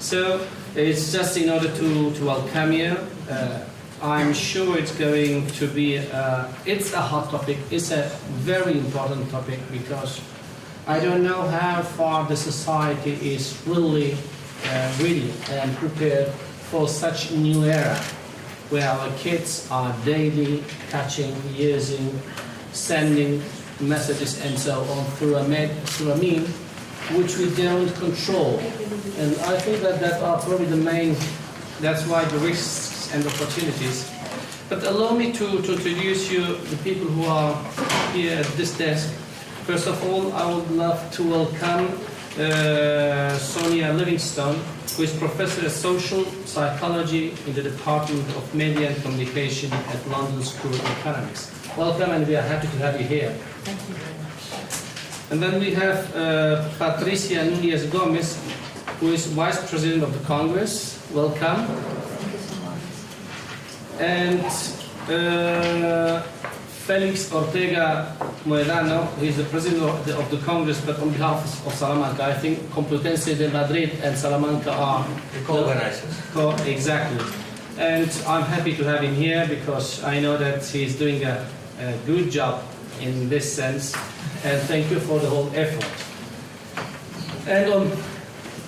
So it's just in order to welcome you. I'm sure it's going to be, it's a hot topic, it's a very important topic, because I don't know how far the society is really ready and prepared for such a new era, where our kids are daily touching, using, sending messages and so on through a mean which we don't control. And I think that are probably the main, that's why the risks and opportunities. But allow me to introduce you the people who are here at this desk. First of all, I would love to welcome Sonia Livingstone, who is Professor of Social Psychology in the Department of Media and Communication at London School of Economics. Welcome, and we are happy to have you here. Thank you very much. And then we have Patricia Núñez Gomez, who is Vice President of the Congress. Welcome. Thank you so much. And Felix Ortega Moedano, who is the President of the Congress, but on behalf of Salamanca. I think Complutense de Madrid and Salamanca are the co-organizers. Exactly. And I'm happy to have him here because I know that he's doing a good job in this sense. And thank you for the whole effort. And on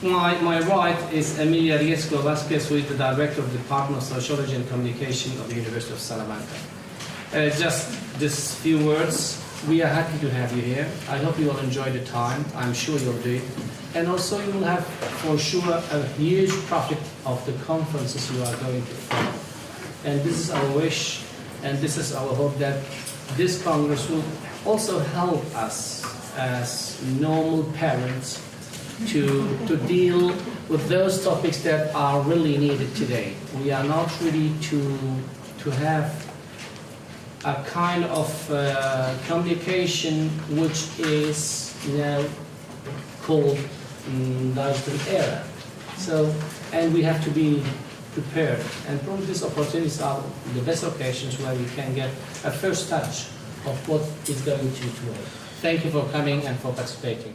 my right is Emilia Riesco Vasquez, who is the Director of the Department of Sociology and Communication of the University of Salamanca. Just this few words. We are happy to have you here. I hope you will enjoy the time. I'm sure you'll do it. And also you will have, for sure, a huge profit of the conferences you are going to follow. And this is our wish, and this is our hope, that this Congress will also help us as normal parents to deal with those topics that are really needed today. We are not ready to have a kind of communication which is now called digital era. So, and we have to be prepared. And probably these opportunities are the best occasions where we can get a first touch of what is going to work. Thank you for coming and for participating.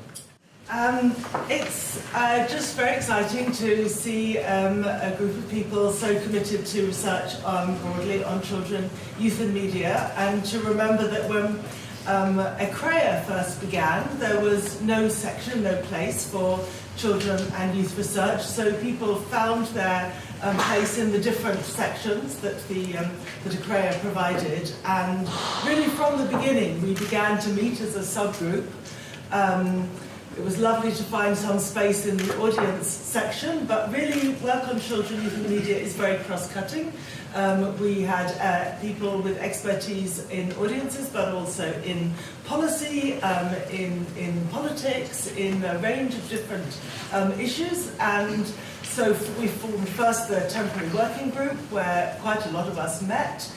It's just very exciting to see a group of people so committed to research broadly on children, youth and media, and to remember that when ECREA first began, there was no section, no place for children and youth research, so people found their place in the different sections that the ECREA provided, and really from the beginning we began to meet as a subgroup. It was lovely to find some space in the audience section, but really work on children, youth and media is very cross-cutting. We had people with expertise in audiences, but also in policy, in politics, in a range of different issues. And so we formed first the temporary working group, where quite a lot of us met.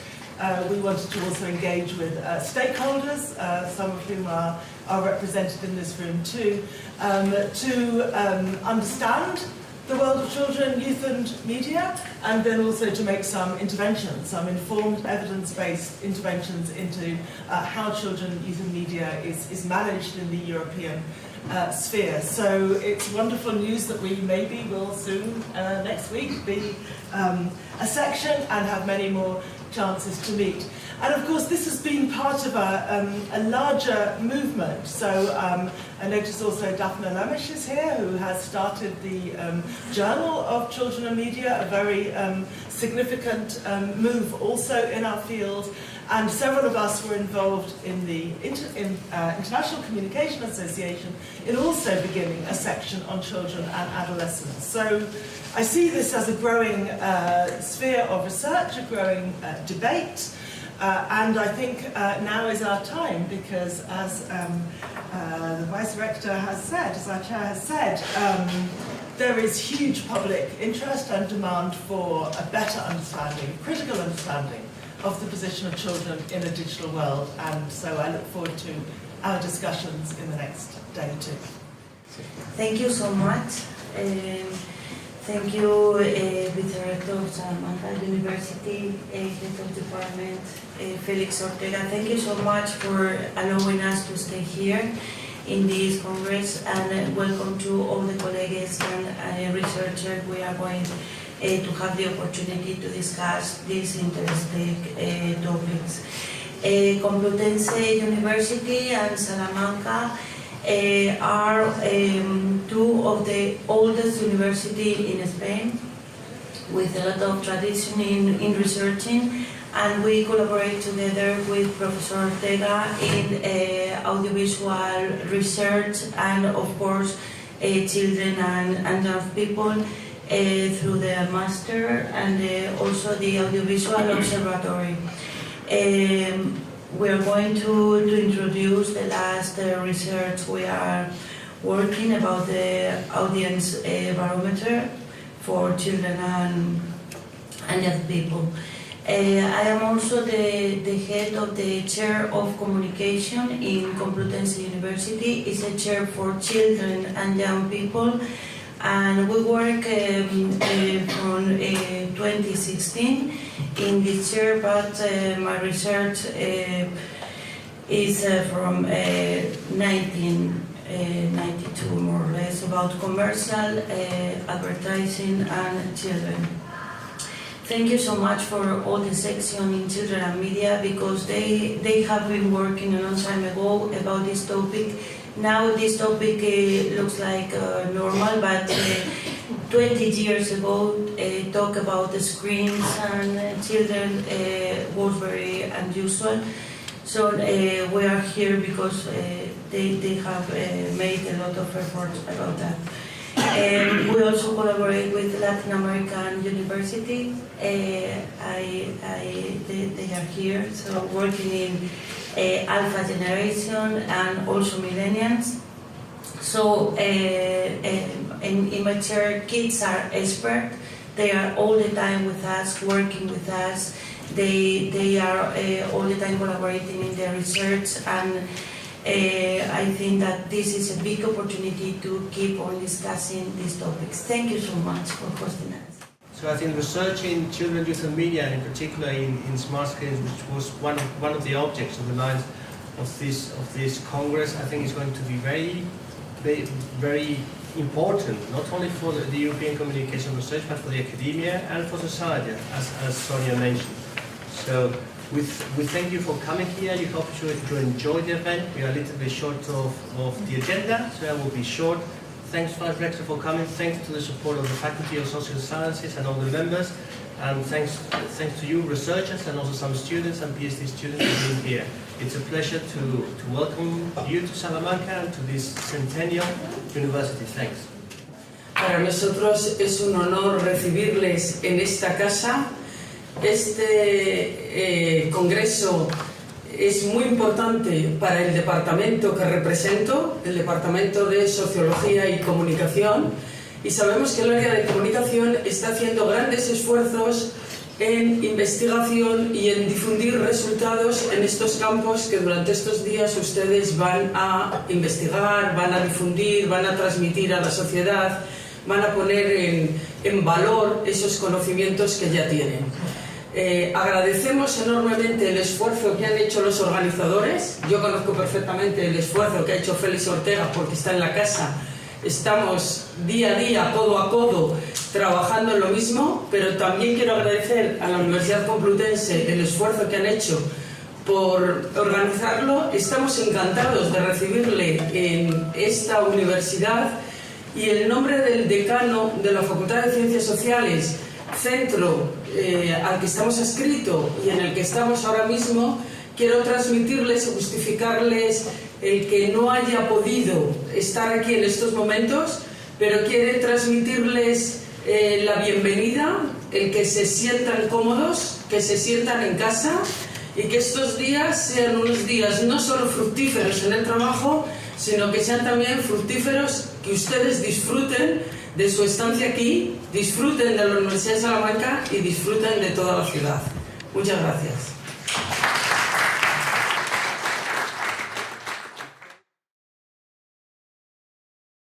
We wanted to also engage with stakeholders, some of whom are represented in this room too, to understand the world of children, youth and media, and then also to make some interventions, some informed evidence-based interventions into how children, youth and media is managed in the European sphere. So it's wonderful news that we maybe will soon, next week, be a section and have many more chances to meet. And of course this has been part of a larger movement. So I notice also Daphne Lemish is here, who has started the Journal of Children and Media, a very significant move also in our field. And several of us were involved in the International Communication Association in also beginning a section on children and adolescents. So I see this as a growing sphere of research, a growing debate, and I think now is our time, because as the Vice Rector has said, as our Chair has said, there is huge public interest and demand for a better understanding, critical understanding of the position of children in a digital world, and so I look forward to our discussions in the next day or two. Thank you so much. Thank you, Vice-Rector of Salamanca University, Head of Department, Felix Ortega. Thank you so much for allowing us to stay here. in this Congress, and welcome to all the colleagues and researchers. We are going to have the opportunity to discuss these interesting topics. Complutense University and Salamanca are two of the oldest universities in Spain, with a lot of tradition in researching, and we collaborate together with Professor Ortega in audiovisual research and, of course, children and young people through the master and also the audiovisual observatory. We are going to introduce the last research we are working about the audience barometer for children and young people. I am also the head of the chair of communication in Complutense University. It's a chair for children and young people, and we work from 2016 in this chair, but my research is from 1992 more or less, about commercial advertising and children. Thank you so much for all the section in children and media, because they have been working a long time ago about this topic. Now this topic looks like normal, but 20 years ago talk about the screens and children was very unusual. So we are here because they have made a lot of efforts about that. We also collaborate with Latin American University. They are here, so working in Alpha generation and also millennials. So in my chair, kids are expert. They are all the time with us, working with us. They are all the time collaborating in their research, and I think that this is a big opportunity to keep on discussing these topics. Thank you so much for hosting us. So I think research in children, youth and media, and in particular in smart screens, which was one of the objects of the lines of this Congress, I think is going to be very important, not only for the European communication research, but for the academia and for society, as Sonia mentioned. So we thank you for coming here. We hope to enjoy the event. We are a little bit short of the agenda, so I will be short. Thanks, Vice Rector, for coming. Thanks to the support of the Faculty of Social Sciences and all the members. And thanks to you, researchers, and also some students and PhD students for being here. It's a pleasure to welcome you to Salamanca and to this Centennial University. Thanks. Para nosotros es un honor recibirles en esta casa. Este congreso es muy importante para el departamento que represento, el Departamento de Sociología y Comunicación, y sabemos que el área de comunicación está haciendo grandes esfuerzos en investigación y en difundir resultados en estos campos que durante estos días ustedes van a investigar, van a difundir, van a transmitir a la sociedad, van a poner en valor esos conocimientos que ya tienen. Agradecemos enormemente el esfuerzo que han hecho los organizadores. Yo conozco perfectamente el esfuerzo que ha hecho Félix Ortega porque está en la casa. Estamos día a día, codo a codo, trabajando en lo mismo, pero también quiero agradecer a la Universidad Complutense el esfuerzo que han hecho por organizarlo. Estamos encantados de recibirle en esta universidad, y en nombre del decano de la Facultad de Ciencias Sociales, centro al que estamos adscritos y en el que estamos ahora mismo, quiero transmitirles y justificarles el que no haya podido estar aquí en estos momentos, pero quiere transmitirles la bienvenida, el que se sientan cómodos, que se sientan en casa, y que estos días sean unos días no solo fructíferos en el trabajo, sino que sean también fructíferos, que ustedes disfruten de su estancia aquí, disfruten de la Universidad de Salamanca y disfruten de toda la ciudad. Muchas gracias.